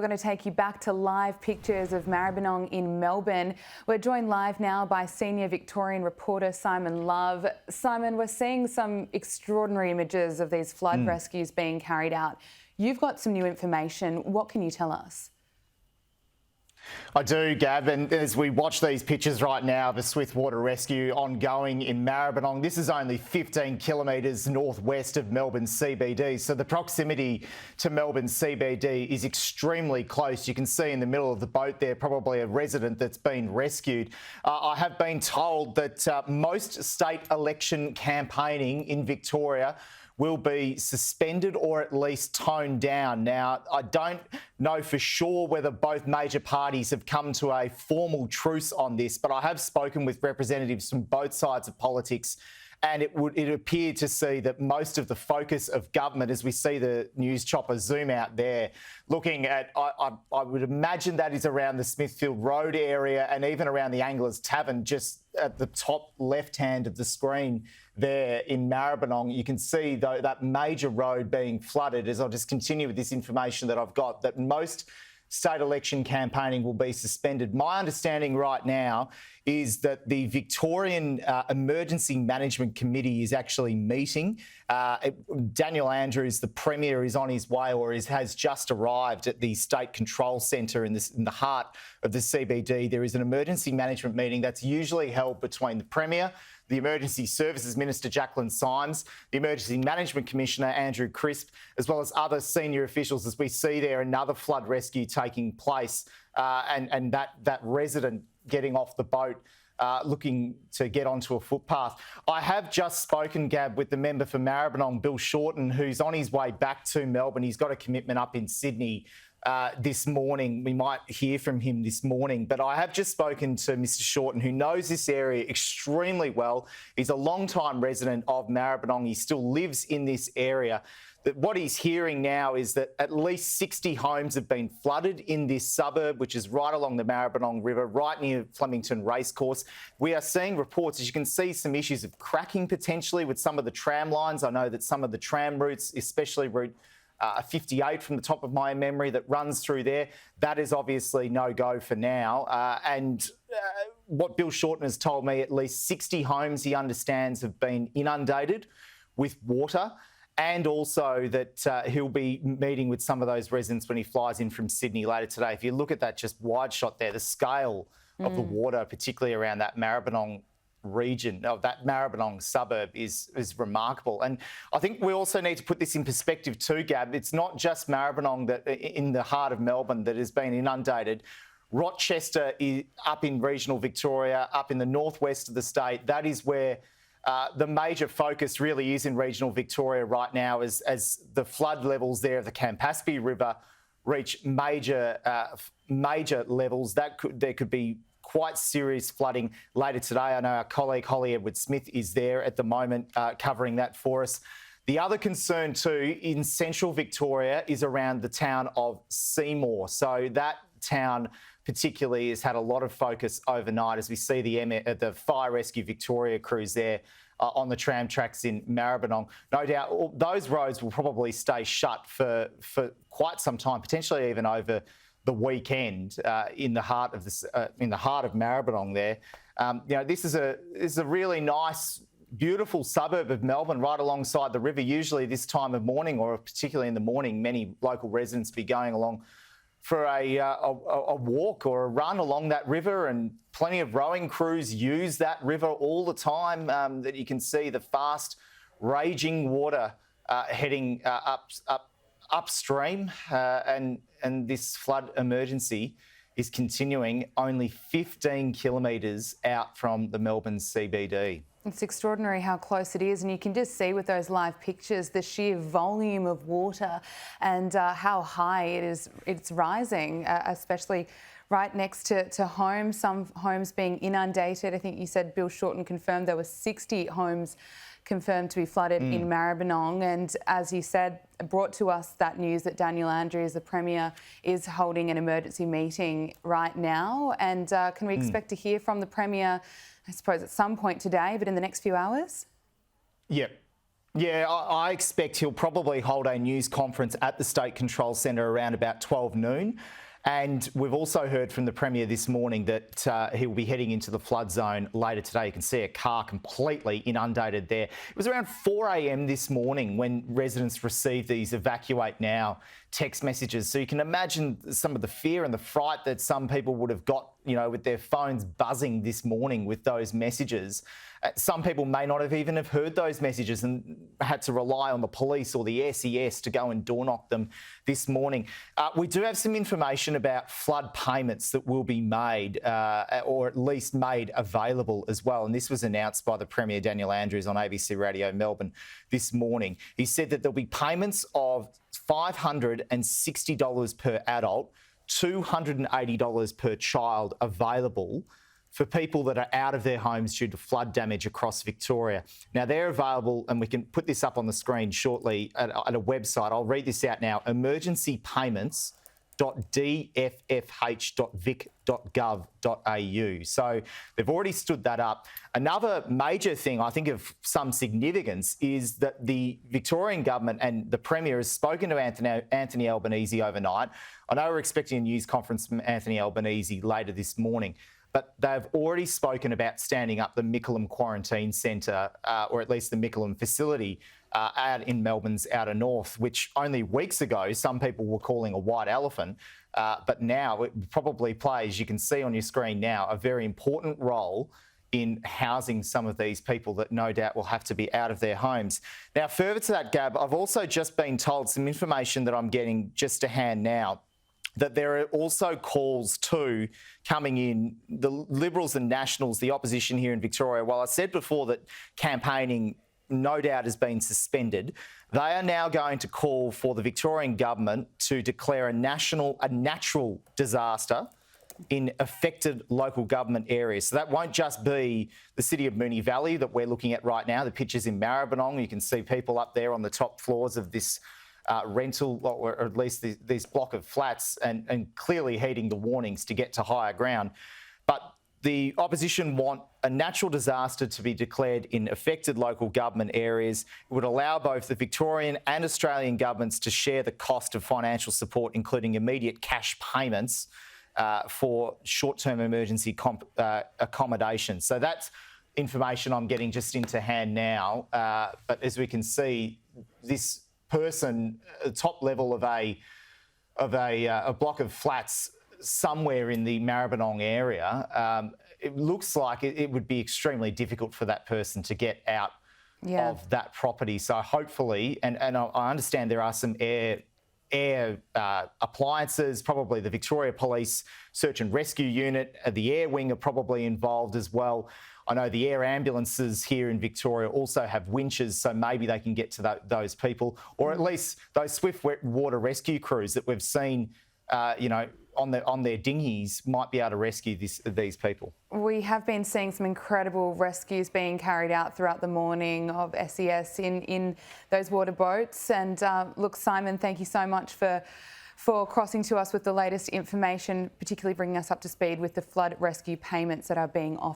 We're going to take you back to live pictures of Maribyrnong in Melbourne. We're joined live now by senior Victorian reporter Simon Love. Simon, we're seeing some extraordinary images of these flood rescues being carried out. You've got some new information. What can you tell us? I do, Gab, and as we watch these pictures right now of a swiftwater rescue ongoing in Maribyrnong, this is only 15 kilometres northwest of Melbourne CBD, so the proximity to Melbourne CBD is extremely close. You can see in the middle of the boat there probably a resident that's been rescued. I have been told that most state election campaigning in Victoria will be suspended or at least toned down. Now, I don't know for sure whether both major parties have come to a formal truce on this, but I have spoken with representatives from both sides of politics, and it appeared to see that most of the focus of government, as we see the news chopper zoom out there, looking at, I would imagine that is around the Smithfield Road area and even around the Anglers Tavern, just at the top left hand of the screen there in Maribyrnong. You can see though that major road being flooded. As I'll just continue with this information that I've got, that most state election campaigning will be suspended. My understanding right now is that the Victorian Emergency Management Committee is actually meeting. Daniel Andrews, the Premier, is on his way or has just arrived at the State Control Centre in the heart of the CBD. There is an emergency management meeting that's usually held between the Premier, the Emergency Services Minister Jacqueline Symes, the Emergency Management Commissioner Andrew Crisp, as well as other senior officials, as we see there another flood rescue taking place and that resident getting off the boat looking to get onto a footpath. I have just spoken, Gab, with the member for Maribyrnong, Bill Shorten, who's on his way back to Melbourne. He's got a commitment up in Sydney this morning. We might hear from him this morning, but I have just spoken to Mr. Shorten, who knows this area extremely well. He's a long-time resident of Maribyrnong. He still lives in this area. What he's hearing now is that at least 60 homes have been flooded in this suburb, which is right along the Maribyrnong River, right near Flemington Racecourse. We are seeing reports, as you can see, some issues of cracking potentially with some of the tram lines. I know that some of the tram routes, especially route 58 from the top of my memory that runs through there, that is obviously no-go for now. What Bill Shorten has told me, at least 60 homes, he understands, have been inundated with water, and also that he'll be meeting with some of those residents when he flies in from Sydney later today. If you look at that just wide shot there, the scale of the water, particularly around that Maribyrnong region, of that Maribyrnong suburb, is remarkable. And I think we also need to put this in perspective too, Gab. It's not just Maribyrnong that in the heart of Melbourne that has been inundated. Rochester is up in regional Victoria, up in the northwest of the state. That is where the major focus really is in regional Victoria right now, as the flood levels there of the Campaspe River reach major levels. There could be quite serious flooding later today. I know our colleague Holly Edwards-Smith is there at the moment covering that for us. The other concern too in central Victoria is around the town of Seymour. So that town particularly has had a lot of focus overnight as we see the Fire Rescue Victoria crews there on the tram tracks in Maribyrnong. No doubt those roads will probably stay shut for quite some time, potentially even over the weekend in the heart of Maribyrnong there. This is a really nice, beautiful suburb of Melbourne, right alongside the river. Usually this time of morning, or particularly in the morning, many local residents be going along for a walk or a run along that river, and plenty of rowing crews use that river all the time. That you can see the fast raging water heading upstream, and this flood emergency is continuing only 15 kilometres out from the Melbourne CBD. It's extraordinary how close it is, and you can just see with those live pictures the sheer volume of water and how high it's rising, especially right next to homes, some homes being inundated. I think you said Bill Shorten confirmed there were 60 homes confirmed to be flooded in Maribyrnong, and as you said, brought to us that news that Daniel Andrews, the Premier, is holding an emergency meeting right now. And can we expect to hear from the Premier, I suppose, at some point today, but in the next few hours? Yep. Yeah, I expect he'll probably hold a news conference at the State Control Centre around about 12 noon. And we've also heard from the Premier this morning that he'll be heading into the flood zone later today. You can see a car completely inundated there. It was around 4 a.m. this morning when residents received these evacuate now text messages. So you can imagine some of the fear and the fright that some people would have got, you know, with their phones buzzing this morning with those messages. Some people may not have even have heard those messages and had to rely on the police or the SES to go and door knock them this morning. We do have some information about flood payments that will be made or at least made available as well. And this was announced by the Premier Daniel Andrews on ABC Radio Melbourne this morning. He said that there'll be payments of $560 per adult, $280 per child available for people that are out of their homes due to flood damage across Victoria. Now, they're available, and we can put this up on the screen shortly at a website. I'll read this out now: emergencypayments.dffh.vic.gov.au. So they've already stood that up. Another major thing, I think, of some significance is that the Victorian government and the Premier has spoken to Anthony Albanese overnight. I know we're expecting a news conference from Anthony Albanese later this morning, but they've already spoken about standing up the Mickleham Quarantine Centre, or at least the Mickleham facility out in Melbourne's outer north, which only weeks ago some people were calling a white elephant. But now it probably plays, you can see on your screen now, a very important role in housing some of these people that no doubt will have to be out of their homes. Now, further to that, Gab, I've also just been told some information that I'm getting just to hand now, that there are also calls too coming in, the Liberals and Nationals, the opposition here in Victoria. While I said before that campaigning no doubt has been suspended, they are now going to call for the Victorian government to declare a natural disaster in affected local government areas. So that won't just be the city of Moonee Valley that we're looking at right now. The pictures in Maribyrnong, you can see people up there on the top floors of this rental, or at least this block of flats, and clearly heeding the warnings to get to higher ground. But the opposition want a natural disaster to be declared in affected local government areas. It would allow both the Victorian and Australian governments to share the cost of financial support, including immediate cash payments for short-term emergency accommodation. So that's information I'm getting just into hand now. But as we can see, this person, top level of a block of flats somewhere in the Maribyrnong area, it looks like it would be extremely difficult for that person to get out of that property. So hopefully, and I understand there are some air appliances, probably the Victoria Police Search and Rescue Unit, the Air Wing are probably involved as well. I know the air ambulances here in Victoria also have winches, so maybe they can get to those people, or at least those swift water rescue crews that we've seen, on their dinghies might be able to rescue these people. We have been seeing some incredible rescues being carried out throughout the morning of SES in those water boats. And look, Simon, thank you so much for crossing to us with the latest information, particularly bringing us up to speed with the flood rescue payments that are being offered.